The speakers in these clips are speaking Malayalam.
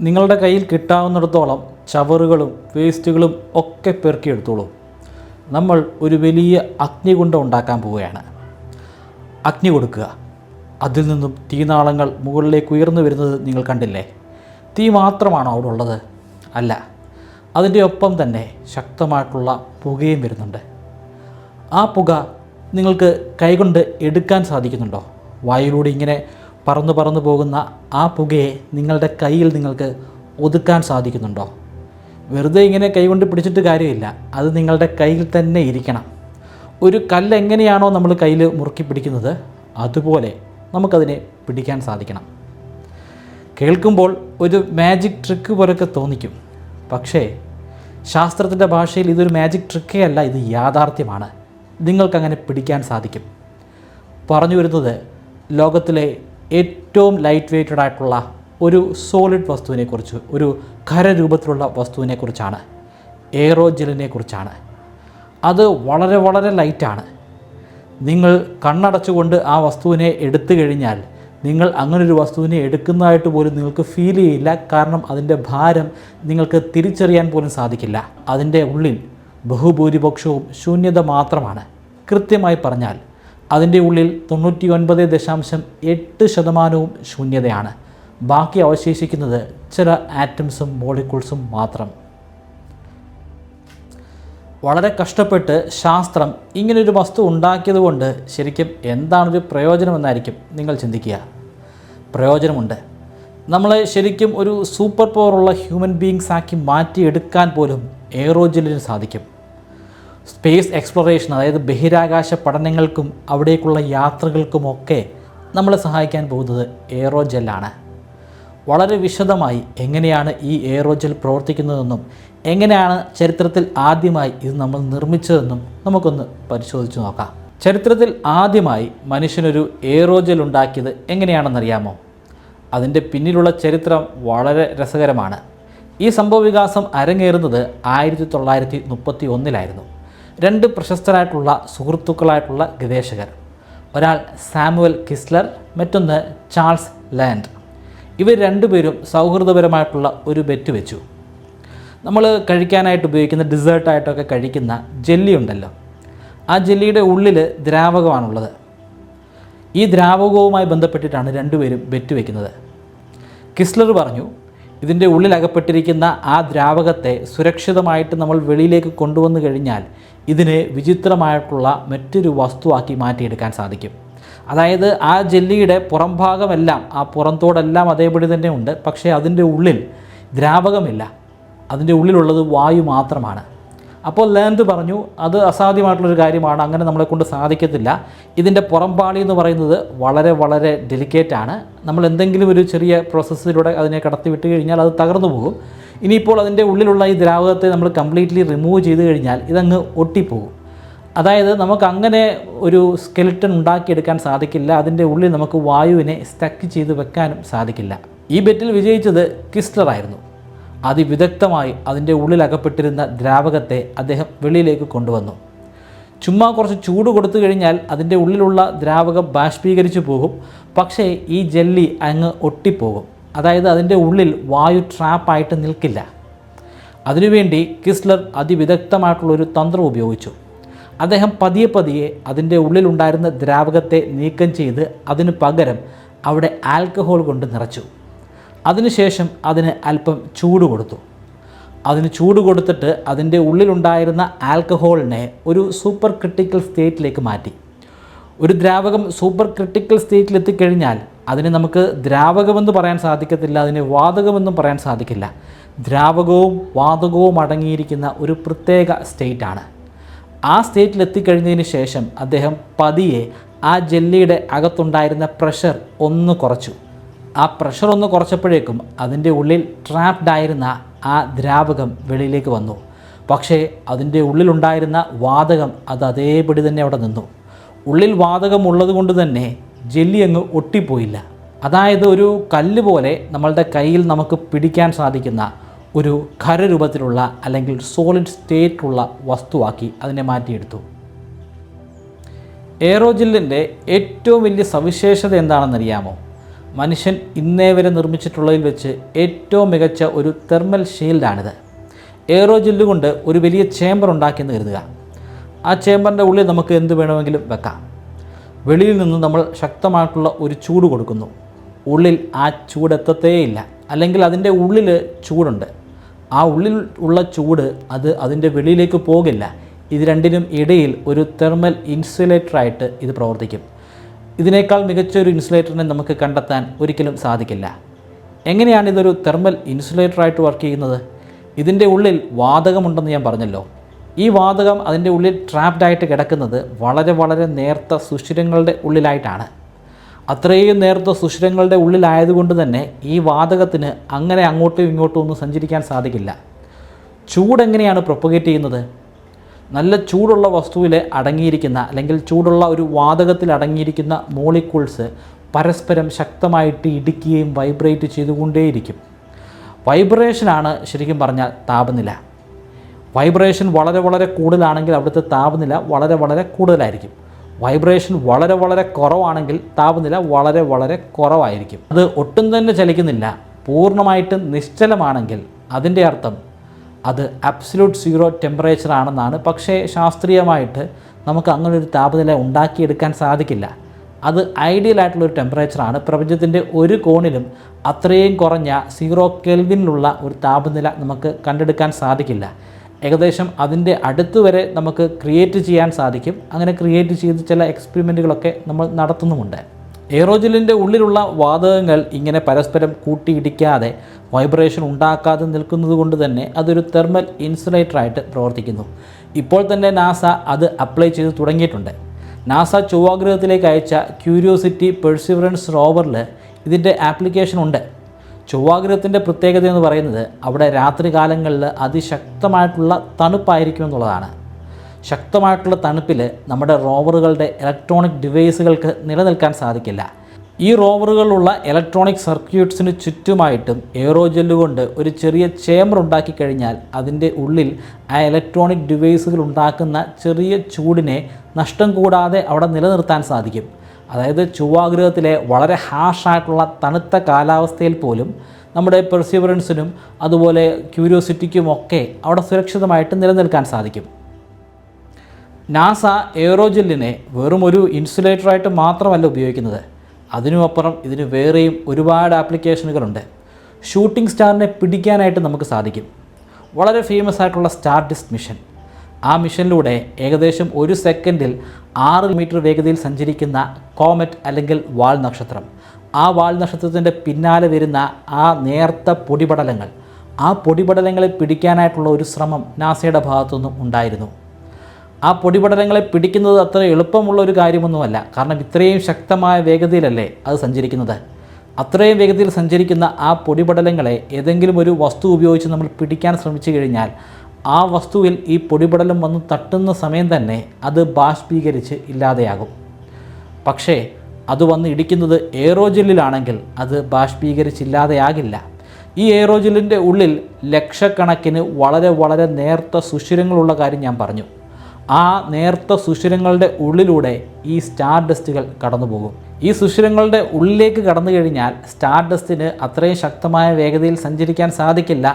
നിങ്ങളുടെ കയ്യിൽ കിട്ടാവുന്നിടത്തോളം ചവറുകളും വേസ്റ്റുകളും ഒക്കെ പെറുക്കിയെടുത്തോളൂ. നമ്മൾ ഒരു വലിയ അഗ്നികുണ്ഡം ഉണ്ടാക്കാൻ പോവുകയാണ്. അഗ്നി കൊടുക്കുക. അതിൽ നിന്നും തീനാളങ്ങൾ മുകളിലേക്ക് ഉയർന്നു വരുന്നത് നിങ്ങൾ കണ്ടില്ലേ? തീ മാത്രമാണോ അവിടെ ഉള്ളത്? അല്ല, അതിൻ്റെ ഒപ്പം തന്നെ ശക്തമായിട്ടുള്ള പുകയും വരുന്നുണ്ട്. ആ പുക നിങ്ങൾക്ക് കൈകൊണ്ട് എടുക്കാൻ സാധിക്കുന്നുണ്ടോ? വായുവിലൂടെ ഇങ്ങനെ പറന്നു പറന്നു പോകുന്ന ആ പുകയെ നിങ്ങളുടെ കയ്യിൽ നിങ്ങൾക്ക് ഒതുക്കാൻ സാധിക്കുന്നുണ്ടോ? വെറുതെ ഇങ്ങനെ കൈകൊണ്ട് പിടിച്ചിട്ട് കാര്യമില്ല, അത് നിങ്ങളുടെ കയ്യിൽ തന്നെ ഇരിക്കണം. ഒരു കല്ല് എങ്ങനെയാണോ നമ്മൾ കയ്യിൽ മുറുക്കി പിടിക്കുന്നത്, അതുപോലെ നമുക്കതിനെ പിടിക്കാൻ സാധിക്കണം. കേൾക്കുമ്പോൾ ഒരു മാജിക് ട്രിക്ക് പോലൊക്കെ തോന്നിക്കും. പക്ഷേ ശാസ്ത്രത്തിൻ്റെ ഭാഷയിൽ ഇതൊരു മാജിക് ട്രിക്കേ അല്ല, ഇത് യാഥാർത്ഥ്യമാണ്. നിങ്ങൾക്കങ്ങനെ പിടിക്കാൻ സാധിക്കും. പറഞ്ഞു വരുന്നത് ലോകത്തിലെ ഏറ്റവും ലൈറ്റ് വെയ്റ്റഡ് ആയിട്ടുള്ള ഒരു സോളിഡ് വസ്തുവിനെക്കുറിച്ച്, ഒരു ഖരരൂപത്തിലുള്ള വസ്തുവിനെക്കുറിച്ചാണ്, എയറോജെല്ലിനെ കുറിച്ചാണ്. അത് വളരെ വളരെ ലൈറ്റാണ്. നിങ്ങൾ കണ്ണടച്ചുകൊണ്ട് ആ വസ്തുവിനെ എടുത്തു കഴിഞ്ഞാൽ നിങ്ങൾ അങ്ങനൊരു വസ്തുവിനെ എടുക്കുന്നതായിട്ട് പോലും നിങ്ങൾക്ക് ഫീൽ ചെയ്യില്ല. കാരണം അതിൻ്റെ ഭാരം നിങ്ങൾക്ക് തിരിച്ചറിയാൻ പോലും സാധിക്കില്ല. അതിൻ്റെ ഉള്ളിൽ ബഹുഭൂരിപക്ഷവും ശൂന്യത മാത്രമാണ്. കൃത്യമായി പറഞ്ഞാൽ അതിൻ്റെ ഉള്ളിൽ 99.8% ശൂന്യതയാണ്. ബാക്കി അവശേഷിക്കുന്നത് ചില ആറ്റംസും മോളിക്യൂൾസും മാത്രം. വളരെ കഷ്ടപ്പെട്ട് ശാസ്ത്രം ഇങ്ങനൊരു വസ്തു ഉണ്ടാക്കിയതുകൊണ്ട് ശരിക്കും എന്താണൊരു പ്രയോജനമെന്നായിരിക്കും നിങ്ങൾ ചിന്തിക്കുക. പ്രയോജനമുണ്ട്. നമ്മളെ ശരിക്കും ഒരു സൂപ്പർ പവറുള്ള ഹ്യൂമൻ ബീയിങ്സ് ആക്കി മാറ്റിയെടുക്കാൻ പോലും എയറോജെല്ലിന് സാധിക്കും. സ്പേസ് എക്സ്പ്ലോറേഷൻ, അതായത് ബഹിരാകാശ പഠനങ്ങൾക്കും അവിടേക്കുള്ള യാത്രകൾക്കുമൊക്കെ നമ്മളെ സഹായിക്കാൻ പോകുന്നത് എയറോജെല്ലാണ്. വളരെ വിശദമായി എങ്ങനെയാണ് ഈ എയറോജെൽ പ്രവർത്തിക്കുന്നതെന്നും എങ്ങനെയാണ് ചരിത്രത്തിൽ ആദ്യമായി ഇത് നമ്മൾ നിർമ്മിച്ചതെന്നും നമുക്കൊന്ന് പരിശോധിച്ച് നോക്കാം. ചരിത്രത്തിൽ ആദ്യമായി മനുഷ്യനൊരു എയറോജെൽ ഉണ്ടാക്കിയത് എങ്ങനെയാണെന്നറിയാമോ? അതിൻ്റെ പിന്നിലുള്ള ചരിത്രം വളരെ രസകരമാണ്. ഈ സംഭവവികാസം അരങ്ങേറുന്നത് 1931 രണ്ട് പ്രശസ്തരായിട്ടുള്ള സുഹൃത്തുക്കളായിട്ടുള്ള ഗവേഷകർ, ഒരാൾ സാമുവൽ കിസ്ലർ, മറ്റൊന്ന് ചാൾസ് ലാൻഡ്. ഇവർ രണ്ടുപേരും സൗഹൃദപരമായിട്ടുള്ള ഒരു ബെറ്റ് വെച്ചു. നമ്മൾ കഴിക്കാനായിട്ട് ഉപയോഗിക്കുന്ന ഡിസേർട്ടായിട്ടൊക്കെ കഴിക്കുന്ന ജെല്ലി ഉണ്ടല്ലോ, ആ ജെല്ലിയുടെ ഉള്ളിൽ ദ്രാവകമാണുള്ളത്. ഈ ദ്രാവകവുമായി ബന്ധപ്പെട്ടിട്ടാണ് രണ്ടുപേരും ബെറ്റ് വയ്ക്കുന്നത്. കിസ്ലർ പറഞ്ഞു, ഇതിൻ്റെ ഉള്ളിൽ അകപ്പെട്ടിരിക്കുന്ന ആ ദ്രാവകത്തെ സുരക്ഷിതമായിട്ട് നമ്മൾ വെളിയിലേക്ക് കൊണ്ടുവന്നു കഴിഞ്ഞാൽ ഇതിനെ വിചിത്രമായിട്ടുള്ള മറ്റൊരു വസ്തുവാക്കി മാറ്റിയെടുക്കാൻ സാധിക്കും. അതായത് ആ ജെല്ലിയുടെ പുറം ഭാഗമെല്ലാം, ആ പുറന്തോടെല്ലാം അതേപടി തന്നെ ഉണ്ട്, പക്ഷേ അതിൻ്റെ ഉള്ളിൽ ദ്രാവകമില്ല. അതിൻ്റെ ഉള്ളിലുള്ളത് വായു മാത്രമാണ്. അപ്പോൾ ലാൻഡ് പറഞ്ഞു, അത് അസാധ്യമായിട്ടുള്ളൊരു കാര്യമാണ്, അങ്ങനെ നമ്മളെ കൊണ്ട് സാധിക്കത്തില്ല. ഇതിൻ്റെ പുറംപാളി എന്ന് പറയുന്നത് വളരെ വളരെ ഡെലിക്കേറ്റാണ്. നമ്മൾ എന്തെങ്കിലും ഒരു ചെറിയ പ്രോസസ്സിലൂടെ അതിനെ കടത്തി വിട്ട് കഴിഞ്ഞാൽ അത് തകർന്നു പോകും. ഇനിയിപ്പോൾ അതിൻ്റെ ഉള്ളിലുള്ള ഈ ദ്രാവകത്തെ നമ്മൾ കംപ്ലീറ്റ്ലി റിമൂവ് ചെയ്ത് കഴിഞ്ഞാൽ ഇതങ്ങ് ഒട്ടിപ്പോകും. അതായത് നമുക്ക് അങ്ങനെ ഒരു സ്കെലിട്ടൺ ഉണ്ടാക്കിയെടുക്കാൻ സാധിക്കില്ല. അതിൻ്റെ ഉള്ളിൽ നമുക്ക് വായുവിനെ സ്റ്റക്ക് ചെയ്ത് വെക്കാനും സാധിക്കില്ല. ഈ ബെറ്റിൽ വിജയിച്ചത് കിസ്ലറായിരുന്നു. അതിവിദഗ്ധമായി അതിൻ്റെ ഉള്ളിൽ അകപ്പെട്ടിരുന്ന ദ്രാവകത്തെ അദ്ദേഹം വെളിയിലേക്ക് കൊണ്ടുവന്നു. ചുമ്മാ കുറച്ച് ചൂട് കൊടുത്തു കഴിഞ്ഞാൽ അതിൻ്റെ ഉള്ളിലുള്ള ദ്രാവകം ബാഷ്പീകരിച്ചു പോകും, പക്ഷേ ഈ ജെല്ലി അങ്ങ് ഒട്ടിപ്പോകും. അതായത് അതിൻ്റെ ഉള്ളിൽ വായു ട്രാപ്പായിട്ട് നിൽക്കില്ല. അതിനുവേണ്ടി കിസ്ലർ അതിവിദഗ്ധമായിട്ടുള്ളൊരു തന്ത്രം ഉപയോഗിച്ചു. അദ്ദേഹം പതിയെ പതിയെ അതിൻ്റെ ഉള്ളിലുണ്ടായിരുന്ന ദ്രാവകത്തെ നീക്കം ചെയ്ത് അതിനു പകരം അവിടെ ആൽക്കഹോൾ കൊണ്ട് നിറച്ചു. അതിനുശേഷം അതിന് അല്പം ചൂട് കൊടുത്തു. അതിന് ചൂട് കൊടുത്തിട്ട് അതിൻ്റെ ഉള്ളിലുണ്ടായിരുന്ന ആൽക്കഹോളിനെ ഒരു സൂപ്പർ ക്രിട്ടിക്കൽ സ്റ്റേറ്റിലേക്ക് മാറ്റി. ഒരു ദ്രാവകം സൂപ്പർ ക്രിട്ടിക്കൽ സ്റ്റേറ്റിലെത്തിക്കഴിഞ്ഞാൽ അതിനെ നമുക്ക് ദ്രാവകമെന്ന് പറയാൻ സാധിക്കത്തില്ല, അതിനെ വാതകമെന്നും പറയാൻ സാധിക്കില്ല. ദ്രാവകവും വാതകവും അടങ്ങിയിരിക്കുന്ന ഒരു പ്രത്യേക സ്റ്റേറ്റാണ്. ആ സ്റ്റേറ്റിലെത്തിക്കഴിഞ്ഞതിന് ശേഷം അദ്ദേഹം പതിയെ ആ ജെല്ലിയുടെ അകത്തുണ്ടായിരുന്ന പ്രഷർ ഒന്ന് കുറച്ചു. ആ പ്രഷർ ഒന്ന് കുറച്ചപ്പോഴേക്കും അതിൻ്റെ ഉള്ളിൽ ട്രാപ്ഡായിരുന്ന ആ ദ്രാവകം വെളിയിലേക്ക് വന്നു. പക്ഷേ അതിൻ്റെ ഉള്ളിലുണ്ടായിരുന്ന വാതകം അത് അതേപടി തന്നെ അവിടെ നിന്നു. ഉള്ളിൽ വാതകം ഉള്ളത് കൊണ്ട് തന്നെ ജെല്ലി അങ്ങ് ഒട്ടിപ്പോയില്ല. അതായത് ഒരു കല്ല് പോലെ നമ്മളുടെ കയ്യിൽ നമുക്ക് പിടിക്കാൻ സാധിക്കുന്ന ഒരു ഖരരൂപത്തിലുള്ള അല്ലെങ്കിൽ സോളിഡ് സ്റ്റേറ്റുള്ള വസ്തുവാക്കി അതിനെ മാറ്റിയെടുത്തു. എയറോജെല്ലിൻ്റെ ഏറ്റവും വലിയ സവിശേഷത എന്താണെന്നറിയാമോ? മനുഷ്യൻ ഇന്നേ വരെ നിർമ്മിച്ചിട്ടുള്ളതിൽ വെച്ച് ഏറ്റവും മികച്ച ഒരു തെർമൽ ഷീൽഡാണിത്. എയറോജെല്ല് കൊണ്ട് ഒരു വലിയ ചേംബർ ഉണ്ടാക്കിയെന്ന് കരുതുക. ആ ചേംബറിൻ്റെ ഉള്ളിൽ നമുക്ക് എന്ത് വേണമെങ്കിലും വെക്കാം. വെളിയിൽ നിന്ന് നമ്മൾ ശക്തമായിട്ടുള്ള ഒരു ചൂട് കൊടുക്കുന്നു. ഉള്ളിൽ ആ ചൂടെത്തത്തേയില്ല, അല്ലെങ്കിൽ അതിൻ്റെ ഉള്ളിൽ ചൂടുണ്ട്. ആ ഉള്ളിൽ ഉള്ള ചൂട് അതിൻ്റെ വെളിയിലേക്ക് പോകില്ല. ഇത് രണ്ടിനും ഇടയിൽ ഒരു തെർമൽ ഇൻസുലേറ്ററായിട്ട് ഇത് പ്രവർത്തിക്കും. ഇതിനേക്കാൾ മികച്ചൊരു ഇൻസുലേറ്ററിനെ നമുക്ക് കണ്ടെത്താൻ ഒരിക്കലും സാധിക്കില്ല. എങ്ങനെയാണ് ഇതൊരു തെർമൽ ഇൻസുലേറ്ററായിട്ട് വർക്ക് ചെയ്യുന്നത്? ഇതിൻ്റെ ഉള്ളിൽ വാതകമുണ്ടെന്ന് ഞാൻ പറഞ്ഞല്ലോ. ഈ വാതകം അതിൻ്റെ ഉള്ളിൽ ട്രാപ്ഡായിട്ട് കിടക്കുന്നത് വളരെ വളരെ നേർത്ത സുഷിരങ്ങളുടെ ഉള്ളിലായിട്ടാണ്. അത്രയും നേർത്ത സുഷിരങ്ങളുടെ ഉള്ളിലായതുകൊണ്ട് തന്നെ ഈ വാതകത്തിന് അങ്ങനെ അങ്ങോട്ടും ഇങ്ങോട്ടും ഒന്നും സഞ്ചരിക്കാൻ സാധിക്കില്ല. ചൂടെങ്ങനെയാണ് പ്രൊപ്പഗേറ്റ് ചെയ്യുന്നത്? നല്ല ചൂടുള്ള വസ്തുവിൽ അടങ്ങിയിരിക്കുന്ന, അല്ലെങ്കിൽ ചൂടുള്ള ഒരു വാതകത്തിൽ അടങ്ങിയിരിക്കുന്ന മോളിക്യൂൾസ് പരസ്പരം ശക്തമായിട്ട് ഇടിക്കുകയും വൈബ്രേറ്റ് ചെയ്തുകൊണ്ടേയിരിക്കും. വൈബ്രേഷനാണ് ശരിക്കും പറഞ്ഞാൽ താപനില. വൈബ്രേഷൻ വളരെ വളരെ കൂടുതലാണെങ്കിൽ അവിടുത്തെ താപനില വളരെ വളരെ കൂടുതലായിരിക്കും. വൈബ്രേഷൻ വളരെ വളരെ കുറവാണെങ്കിൽ താപനില വളരെ വളരെ കുറവായിരിക്കും. അത് ഒട്ടും തന്നെ ചലിക്കുന്നില്ല, പൂർണ്ണമായിട്ടും നിശ്ചലമാണെങ്കിൽ അതിൻ്റെ അർത്ഥം അത് അബ്സല്യൂട്ട് സീറോ ടെമ്പറേച്ചർ ആണെന്നാണ്. പക്ഷേ ശാസ്ത്രീയമായിട്ട് നമുക്ക് അങ്ങനൊരു താപനില ഉണ്ടാക്കിയെടുക്കാൻ സാധിക്കില്ല. അത് ഐഡിയൽ ആയിട്ടുള്ളൊരു ടെമ്പറേച്ചറാണ്. പ്രപഞ്ചത്തിൻ്റെ ഒരു കോണിലും അത്രയും കുറഞ്ഞ 0 കെൽവിനിലുള്ള ഒരു താപനില നമുക്ക് കണ്ടെടുക്കാൻ സാധിക്കില്ല. ഏകദേശം അതിൻ്റെ അടുത്ത് വരെ നമുക്ക് ക്രിയേറ്റ് ചെയ്യാൻ സാധിക്കും. അങ്ങനെ ക്രിയേറ്റ് ചെയ്ത് ചില എക്സ്പെരിമെൻറ്റുകളൊക്കെ നമ്മൾ നടത്തുന്നുമുണ്ട്. എയറോജെല്ലിൻ്റെ ഉള്ളിലുള്ള വാതകങ്ങൾ ഇങ്ങനെ പരസ്പരം കൂട്ടിയിടിക്കാതെ വൈബ്രേഷൻ ഉണ്ടാക്കാതെ നിൽക്കുന്നത് കൊണ്ട് തന്നെ അതൊരു തെർമൽ ഇൻസുലേറ്ററായിട്ട് പ്രവർത്തിക്കുന്നു. ഇപ്പോൾ തന്നെ നാസ അത് അപ്ലൈ ചെയ്ത് തുടങ്ങിയിട്ടുണ്ട്. നാസ ചൊവ്വാഗ്രഹത്തിലേക്ക് അയച്ച ക്യൂരിയോസിറ്റി പെർസിവറൻസ് റോവറിൽ ഇതിൻ്റെ ആപ്ലിക്കേഷൻ ഉണ്ട്. ചൊവ്വാഗ്രഹത്തിൻ്റെ പ്രത്യേകത എന്ന് പറയുന്നത് അവിടെ രാത്രി കാലങ്ങളിൽ അതിശക്തമായിട്ടുള്ള തണുപ്പായിരിക്കുമെന്നുള്ളതാണ്. ശക്തമായിട്ടുള്ള തണുപ്പിൽ നമ്മുടെ റോവറുകളുടെ ഇലക്ട്രോണിക് ഡിവൈസുകൾക്ക് നിലനിൽക്കാൻ സാധിക്കില്ല. ഈ റോവറുകളിലുള്ള ഇലക്ട്രോണിക് സർക്യൂട്ട്സിന് ചുറ്റുമായിട്ടും എയറോജെല്ല് കൊണ്ട് ഒരു ചെറിയ ചേംബർ ഉണ്ടാക്കി കഴിഞ്ഞാൽ അതിൻ്റെ ഉള്ളിൽ ആ ഇലക്ട്രോണിക് ഡിവൈസുകൾ ഉണ്ടാക്കുന്ന ചെറിയ ചൂടിനെ നഷ്ടം കൂടാതെ അവിടെ നിലനിർത്താൻ സാധിക്കും. അതായത് ചൊവ്വാഗ്രഹത്തിലെ വളരെ ഹാർഷായിട്ടുള്ള തണുത്ത കാലാവസ്ഥയിൽ പോലും നമ്മുടെ പെർസിവറൻസിനും അതുപോലെ ക്യൂരിയോസിറ്റിക്കുമൊക്കെ അവിടെ സുരക്ഷിതമായിട്ട് നിലനിൽക്കാൻ സാധിക്കും. നാസ എയറോജെല്ലിനെ വെറും ഒരു ഇൻസുലേറ്ററായിട്ട് മാത്രമല്ല ഉപയോഗിക്കുന്നത്. അതിനുമപ്പുറം ഇതിന് വേറെയും ഒരുപാട് ആപ്ലിക്കേഷനുകളുണ്ട്. ഷൂട്ടിംഗ് സ്റ്റാറിനെ പിടിക്കാനായിട്ട് നമുക്ക് സാധിക്കും. വളരെ ഫേമസ് ആയിട്ടുള്ള സ്റ്റാർഡിസ്റ്റ് മിഷൻ, ആ മിഷനിലൂടെ ഏകദേശം 1 സെക്കൻഡിൽ 6 മീറ്റർ വേഗതയിൽ സഞ്ചരിക്കുന്ന കോമറ്റ് അല്ലെങ്കിൽ വാൽ നക്ഷത്രം, ആ വാൽ നക്ഷത്രത്തിൻ്റെ പിന്നാലെ വരുന്ന ആ നേർത്ത പൊടിപടലങ്ങൾ, ആ പൊടിപടലങ്ങളെ പിടിക്കാനായിട്ടുള്ള ഒരു ശ്രമം നാസയുടെ ഭാഗത്തുനിന്നും ഉണ്ടായിരുന്നു. ആ പൊടിപടലങ്ങളെ പിടിക്കുന്നത് അത്ര എളുപ്പമുള്ള ഒരു കാര്യമൊന്നുമല്ല. കാരണം ഇത്രയും ശക്തമായ വേഗതയിലല്ലേ അത് സഞ്ചരിക്കുന്നത്. അത്രയും വേഗതയിൽ സഞ്ചരിക്കുന്ന ആ പൊടിപടലങ്ങളെ ഏതെങ്കിലും ഒരു വസ്തു ഉപയോഗിച്ച് നമ്മൾ പിടിക്കാൻ ശ്രമിച്ചു കഴിഞ്ഞാൽ ആ വസ്തുവിൽ ഈ പൊടിപടലം വന്ന് തട്ടുന്ന സമയം തന്നെ അത് ബാഷ്പീകരിച്ച് ഇല്ലാതെയാകും. പക്ഷേ അത് വന്ന് ഇടിക്കുന്നത് എയറോജെല്ലിലാണെങ്കിൽ അത് ബാഷ്പീകരിച്ചില്ലാതെയാകില്ല. ഈ എയറോജെല്ലിൻ്റെ ഉള്ളിൽ ലക്ഷക്കണക്കിന് വളരെ വളരെ നേർത്ത സുഷിരങ്ങളുള്ള കാര്യം ഞാൻ പറഞ്ഞു. ആ നേർത്ത സുഷിരങ്ങളുടെ ഉള്ളിലൂടെ ഈ സ്റ്റാർ ഡസ്റ്റുകൾ കടന്നു പോകും. ഈ സുഷിരങ്ങളുടെ ഉള്ളിലേക്ക് കടന്നു കഴിഞ്ഞാൽ സ്റ്റാർ ഡസ്റ്റിന് അത്രയും ശക്തമായ വേഗതയിൽ സഞ്ചരിക്കാൻ സാധിക്കില്ല.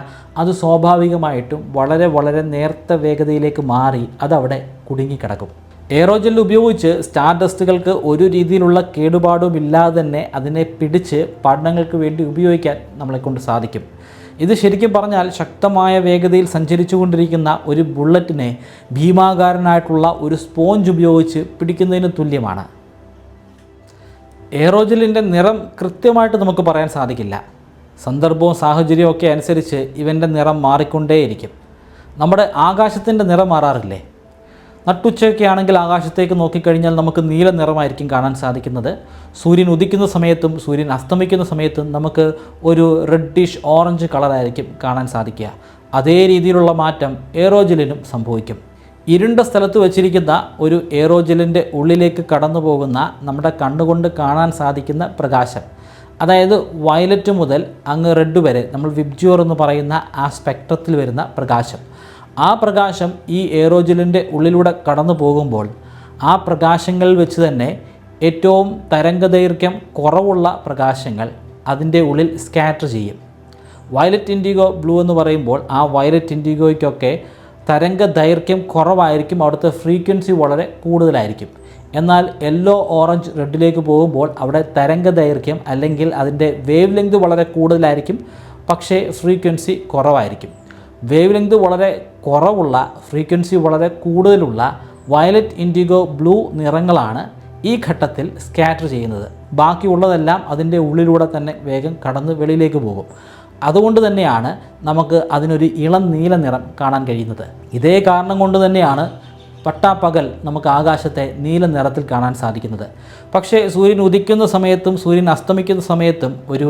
അത് സ്വാഭാവികമായിട്ടും വളരെ വളരെ നേർത്ത വേഗതയിലേക്ക് മാറി അതവിടെ കുടുങ്ങിക്കിടക്കും. എയറോജെൽ ഉപയോഗിച്ച് സ്റ്റാർ ഡസ്റ്റുകൾക്ക് ഒരു രീതിയിലുള്ള കേടുപാടുമില്ലാതെ തന്നെ അതിനെ പിടിച്ച് പഠനങ്ങൾക്ക് വേണ്ടി ഉപയോഗിക്കാൻ നമ്മളെക്കൊണ്ട് സാധിക്കും. ഇത് ശരിക്കും പറഞ്ഞാൽ ശക്തമായ വേഗതയിൽ സഞ്ചരിച്ചുകൊണ്ടിരിക്കുന്ന ഒരു ബുള്ളറ്റിനെ ഭീമാകാരനായിട്ടുള്ള ഒരു സ്പോഞ്ച് ഉപയോഗിച്ച് പിടിക്കുന്നതിന് തുല്യമാണ്. എയറോജെല്ലിൻ്റെ നിറം കൃത്യമായിട്ട് നമുക്ക് പറയാൻ സാധിക്കില്ല. സന്ദർഭവും സാഹചര്യവും ഒക്കെ അനുസരിച്ച് ഇവൻ്റെ നിറം മാറിക്കൊണ്ടേയിരിക്കും. നമ്മുടെ ആകാശത്തിൻ്റെ നിറം മാറാറില്ലേ? നട്ടുച്ചയൊക്കെ ആണെങ്കിൽ ആകാശത്തേക്ക് നോക്കിക്കഴിഞ്ഞാൽ നമുക്ക് നീല നിറമായിരിക്കും കാണാൻ സാധിക്കുന്നത്. സൂര്യൻ ഉദിക്കുന്ന സമയത്തും സൂര്യൻ അസ്തമിക്കുന്ന സമയത്തും നമുക്ക് ഒരു റെഡിഷ് ഓറഞ്ച് കളറായിരിക്കും കാണാൻ സാധിക്കുക. അതേ രീതിയിലുള്ള മാറ്റം എയറോജെല്ലിനും സംഭവിക്കും. ഇരുണ്ട സ്ഥലത്ത് വച്ചിരിക്കുന്ന ഒരു എയറോജെല്ലിൻ്റെ ഉള്ളിലേക്ക് കടന്നു പോകുന്ന നമ്മുടെ കണ്ണുകൊണ്ട് കാണാൻ സാധിക്കുന്ന പ്രകാശം, അതായത് വയലറ്റ് മുതൽ അങ്ങ് റെഡ് വരെ നമ്മൾ വിബ്ജ്യൂർ എന്ന് പറയുന്ന ആ സ്പെക്ട്രത്തിൽ വരുന്ന പ്രകാശം, ആ പ്രകാശം ഈ എയറോജെല്ലിൻ്റെ ഉള്ളിലൂടെ കടന്നു പോകുമ്പോൾ ആ പ്രകാശങ്ങളിൽ വെച്ച് തന്നെ ഏറ്റവും തരംഗദൈർഘ്യം കുറവുള്ള പ്രകാശങ്ങൾ അതിൻ്റെ ഉള്ളിൽ സ്കാറ്റർ ചെയ്യും. വയലറ്റ് ഇൻഡിഗോ ബ്ലൂ എന്ന് പറയുമ്പോൾ ആ വയലറ്റ് ഇൻഡിഗോയ്ക്കൊക്കെ തരംഗ ദൈർഘ്യം കുറവായിരിക്കും, അവിടുത്തെ ഫ്രീക്വൻസി വളരെ കൂടുതലായിരിക്കും. എന്നാൽ യെല്ലോ ഓറഞ്ച് റെഡിലേക്ക് പോകുമ്പോൾ അവിടെ തരംഗ ദൈർഘ്യം അല്ലെങ്കിൽ അതിൻ്റെ വേവ് ലെങ്ത് വളരെ കൂടുതലായിരിക്കും, പക്ഷേ ഫ്രീക്വൻസി കുറവായിരിക്കും. വേവ് ലെങ്ത് വളരെ കുറവുള്ള, ഫ്രീക്വൻസി വളരെ കൂടുതലുള്ള വയലറ്റ് ഇൻഡിഗോ ബ്ലൂ നിറങ്ങളാണ് ഈ ഘട്ടത്തിൽ സ്കാറ്റർ ചെയ്യുന്നത്. ബാക്കിയുള്ളതെല്ലാം അതിൻ്റെ ഉള്ളിലൂടെ തന്നെ വേഗം കടന്ന് വെളിയിലേക്ക് പോകും. അതുകൊണ്ട് തന്നെയാണ് നമുക്ക് അതിനൊരു ഇളം നീല നിറം കാണാൻ കഴിയുന്നത്. ഇതേ കാരണം കൊണ്ട് തന്നെയാണ് പട്ടാപ്പകൽ നമുക്ക് ആകാശത്തെ നീല നിറത്തിൽ കാണാൻ സാധിക്കുന്നത്. പക്ഷേ സൂര്യൻ ഉദിക്കുന്ന സമയത്തും സൂര്യൻ അസ്തമിക്കുന്ന സമയത്തും ഒരു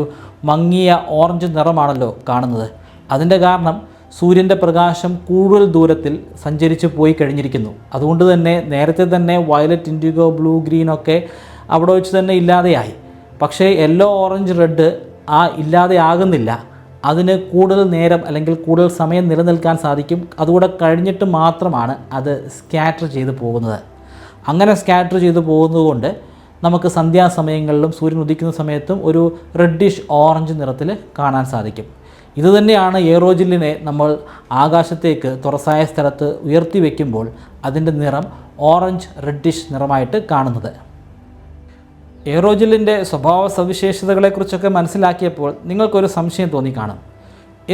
മങ്ങിയ ഓറഞ്ച് നിറമാണല്ലോ കാണുന്നത്. അതിൻ്റെ കാരണം സൂര്യൻ്റെ പ്രകാശം കൂടുതൽ ദൂരത്തിൽ സഞ്ചരിച്ച് പോയി കഴിഞ്ഞിരിക്കുന്നു. അതുകൊണ്ട് തന്നെ നേരത്തെ തന്നെ വയലറ്റ് ഇൻഡിഗോ ബ്ലൂ ഗ്രീനൊക്കെ അവിടെ വെച്ച് തന്നെ ഇല്ലാതെയായി. പക്ഷേ യെല്ലോ ഓറഞ്ച് റെഡ് ഇല്ലാതെയാകുന്നില്ല. അതിന് കൂടുതൽ നേരം അല്ലെങ്കിൽ കൂടുതൽ സമയം നിലനിൽക്കാൻ സാധിക്കും. അതുകൂടെ കഴിഞ്ഞിട്ട് മാത്രമാണ് അത് സ്കാറ്റർ ചെയ്ത് പോകുന്നത്. അങ്ങനെ സ്കാറ്റർ ചെയ്ത് പോകുന്നതുകൊണ്ട് നമുക്ക് സന്ധ്യാസമയങ്ങളിലും സൂര്യൻ ഉദിക്കുന്ന സമയത്തും ഒരു റെഡിഷ് ഓറഞ്ച് നിറത്തിൽ കാണാൻ സാധിക്കും. ഇതുതന്നെയാണ് എയറോജെല്ലിനെ നമ്മൾ ആകാശത്തേക്ക് തുറസായ സ്ഥലത്ത് ഉയർത്തി വയ്ക്കുമ്പോൾ അതിൻ്റെ നിറം ഓറഞ്ച് റെഡിഷ് നിറമായിട്ട് കാണുന്നത്. എയറോജെല്ലിൻ്റെ സ്വഭാവ സവിശേഷതകളെക്കുറിച്ചൊക്കെ മനസ്സിലാക്കിയപ്പോൾ നിങ്ങൾക്കൊരു സംശയം തോന്നിക്കാണും.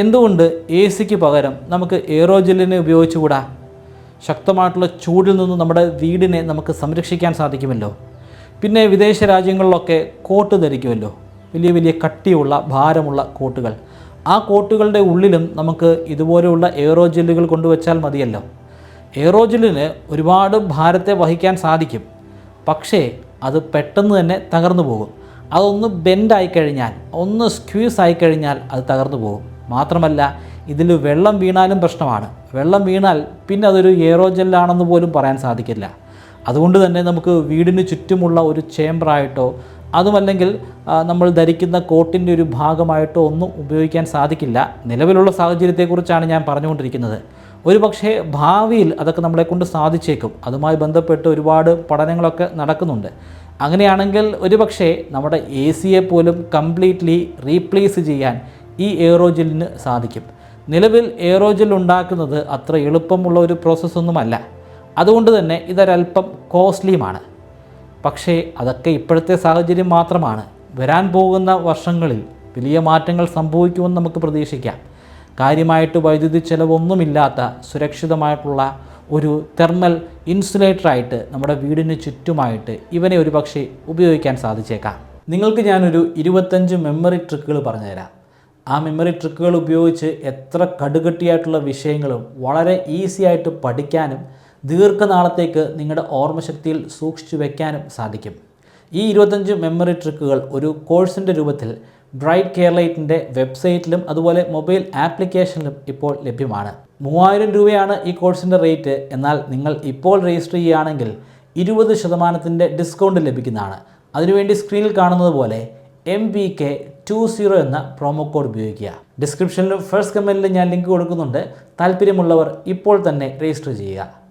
എന്തുകൊണ്ട് AC-ക്ക് പകരം നമുക്ക് എയറോജെല്ലിനെ ഉപയോഗിച്ചുകൂടാ? ശക്തമായിട്ടുള്ള ചൂടിൽ നിന്ന് നമ്മുടെ വീടിനെ നമുക്ക് സംരക്ഷിക്കാൻ സാധിക്കുമല്ലോ. പിന്നെ വിദേശ രാജ്യങ്ങളിലൊക്കെ കോട്ട് ധരിക്കുമല്ലോ, വലിയ വലിയ കട്ടിയുള്ള ഭാരമുള്ള കോട്ടുകൾ. ആ കോട്ടുകളുടെ ഉള്ളിലും നമുക്ക് ഇതുപോലെയുള്ള എയറോജെല്ലുകൾ കൊണ്ടുവച്ചാൽ മതിയല്ലോ. എയറോജെല്ലിന് ഒരുപാട് ഭാരത്തെ വഹിക്കാൻ സാധിക്കും, പക്ഷേ അത് പെട്ടെന്ന് തന്നെ തകർന്നു പോകും. അതൊന്ന് ബെൻഡായി കഴിഞ്ഞാൽ, ഒന്ന് സ്ക്വീസ് ആയിക്കഴിഞ്ഞാൽ അത് തകർന്നു പോകും. മാത്രമല്ല ഇതിൽ വെള്ളം വീണാലും പ്രശ്നമാണ്. വെള്ളം വീണാൽ പിന്നെ അതൊരു എയറോജെല്ലാണെന്ന് പോലും പറയാൻ സാധിക്കില്ല. അതുകൊണ്ട് തന്നെ നമുക്ക് വീടിന് ചുറ്റുമുള്ള ഒരു ചേംബറായിട്ടോ അതുമല്ലെങ്കിൽ നമ്മൾ ധരിക്കുന്ന കോട്ടിൻ്റെ ഒരു ഭാഗമായിട്ടോ ഒന്നും ഉപയോഗിക്കാൻ സാധിക്കില്ല. നിലവിലുള്ള സാഹചര്യത്തെക്കുറിച്ചാണ് ഞാൻ പറഞ്ഞുകൊണ്ടിരിക്കുന്നത്. ഒരു പക്ഷേ ഭാവിയിൽ അതൊക്കെ നമ്മളെക്കൊണ്ട് സാധിച്ചേക്കും. അതുമായി ബന്ധപ്പെട്ട് ഒരുപാട് പഠനങ്ങളൊക്കെ നടക്കുന്നുണ്ട്. അങ്ങനെയാണെങ്കിൽ ഒരു പക്ഷേ നമ്മുടെ AC-യെ പോലും കംപ്ലീറ്റ്ലി റീപ്ലേസ് ചെയ്യാൻ ഈ എയറോജെല്ലിന് സാധിക്കും. നിലവിൽ എയറോജെൽ ഉണ്ടാക്കുന്നത് അത്ര എളുപ്പമുള്ള ഒരു പ്രോസസ്സൊന്നുമല്ല. അതുകൊണ്ട് തന്നെ ഇതൊരല്പം കോസ്റ്റ്ലിയുമാണ്. പക്ഷേ അതൊക്കെ ഇപ്പോഴത്തെ സാഹചര്യം മാത്രമാണ്. വരാൻ പോകുന്ന വർഷങ്ങളിൽ വലിയ മാറ്റങ്ങൾ സംഭവിക്കുമെന്ന് നമുക്ക് പ്രതീക്ഷിക്കാം. കാര്യമായിട്ട് വൈദ്യുതി ചെലവൊന്നുമില്ലാത്ത സുരക്ഷിതമായിട്ടുള്ള ഒരു തെർമൽ ഇൻസുലേറ്ററായിട്ട് നമ്മുടെ വീടിന് ചുറ്റുമായിട്ട് ഇവനെ ഒരു പക്ഷേ ഉപയോഗിക്കാൻ സാധിച്ചേക്കാം. നിങ്ങൾക്ക് ഞാനൊരു 25 മെമ്മറി ട്രിക്കുകൾ പറഞ്ഞുതരാം. ആ മെമ്മറി ട്രിക്കുകൾ ഉപയോഗിച്ച് എത്ര കടുകട്ടിയായിട്ടുള്ള വിഷയങ്ങളും വളരെ ഈസി ആയിട്ട് പഠിക്കാനും ദീർഘനാളത്തേക്ക് നിങ്ങളുടെ ഓർമ്മശക്തിയിൽ സൂക്ഷിച്ചു വയ്ക്കാനും സാധിക്കും. ഈ 25 മെമ്മറി ട്രിക്കുകൾ ഒരു കോഴ്സിൻ്റെ രൂപത്തിൽ ബ്രൈറ്റ് കെയർലൈറ്റിൻ്റെ വെബ്സൈറ്റിലും അതുപോലെ മൊബൈൽ ആപ്ലിക്കേഷനിലും ഇപ്പോൾ ലഭ്യമാണ്. 3000 രൂപയാണ് ഈ കോഴ്സിൻ്റെ റേറ്റ്. എന്നാൽ നിങ്ങൾ ഇപ്പോൾ രജിസ്റ്റർ ചെയ്യുകയാണെങ്കിൽ 20% ഡിസ്കൗണ്ട് ലഭിക്കുന്നതാണ്. അതിനുവേണ്ടി സ്ക്രീനിൽ കാണുന്നത് പോലെ MBK20 എന്ന പ്രോമോ കോഡ് ഉപയോഗിക്കുക. ഡിസ്ക്രിപ്ഷനിലും ഫസ്റ്റ് കമൻറ്റിലും ഞാൻ ലിങ്ക് കൊടുക്കുന്നുണ്ട്. താല്പര്യമുള്ളവർ ഇപ്പോൾ തന്നെ രജിസ്റ്റർ ചെയ്യുക.